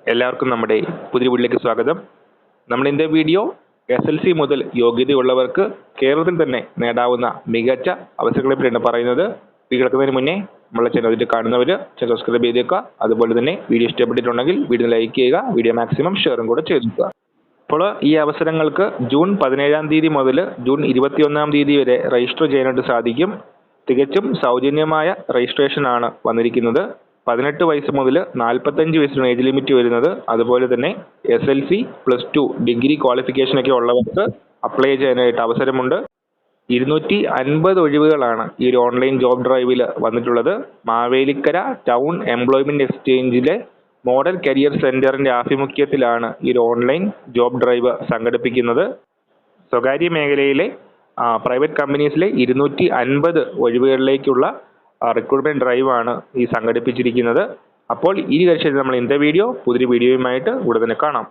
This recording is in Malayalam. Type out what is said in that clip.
എല്ലാവർക്കും നമ്മുടെ പുതിയ വീട്ടിലേക്ക് സ്വാഗതം. നമ്മളിൻ്റെ വീഡിയോ SLC മുതൽ യോഗ്യതയുള്ളവർക്ക് കേരളത്തിൽ തന്നെ നേടാവുന്ന മികച്ച അവസരങ്ങളെ പറ്റിയാണ് പറയുന്നത്. കേൾക്കുന്നതിന് മുന്നേ നമ്മളെ ചാനൽ കാണുന്നവർ ചാനൽ സബ്സ്ക്രൈബ് ചെയ്തേക്കുക. അതുപോലെ തന്നെ വീഡിയോ ഇഷ്ടപ്പെട്ടിട്ടുണ്ടെങ്കിൽ വീഡിയോ ലൈക്ക് ചെയ്യുക, വീഡിയോ മാക്സിമം ഷെയറും കൂടെ ചെയ്തേക്കുക. അപ്പോൾ ഈ അവസരങ്ങൾക്ക് ജൂൺ 17-ാം തീയതി മുതൽ ജൂൺ 21-ാം തീയതി വരെ രജിസ്റ്റർ ചെയ്യാനായിട്ട് സാധിക്കും. തികച്ചും സൗജന്യമായ രജിസ്ട്രേഷനാണ് വന്നിരിക്കുന്നത്. 18 വയസ്സ് മുതൽ 45 വയസ്സിന് ഏജ് ലിമിറ്റ് വരുന്നത്. അതുപോലെ തന്നെ SLC +2 ഡിഗ്രി ക്വാളിഫിക്കേഷനൊക്കെ ഉള്ളവർക്ക് അപ്ലൈ ചെയ്യാനായിട്ട് അവസരമുണ്ട്. 250 ഒഴിവുകളാണ് ഈ ഒരു ഓൺലൈൻ ജോബ് ഡ്രൈവിൽ വന്നിട്ടുള്ളത്. മാവേലിക്കര ടൗൺ എംപ്ലോയ്മെന്റ് എക്സ്ചേഞ്ചിലെ മോഡൽ കരിയർ സെന്ററിന്റെ ആഭിമുഖ്യത്തിലാണ് ഈ ഒരു ഓൺലൈൻ ജോബ് ഡ്രൈവ് സംഘടിപ്പിക്കുന്നത്. സ്വകാര്യ മേഖലയിലെ പ്രൈവറ്റ് കമ്പനീസിലെ 250 ഒഴിവുകളിലേക്കുള്ള റിക്രൂട്ട്മെന്റ് ഡ്രൈവാണ് ഈ സംഘടിപ്പിച്ചിരിക്കുന്നത്. അപ്പോൾ ഈ കഴിച്ചത് നമ്മൾ ഇന്നത്തെ വീഡിയോ പുതിയൊരു വീഡിയോയുമായിട്ട് ഉടനെ കാണാം.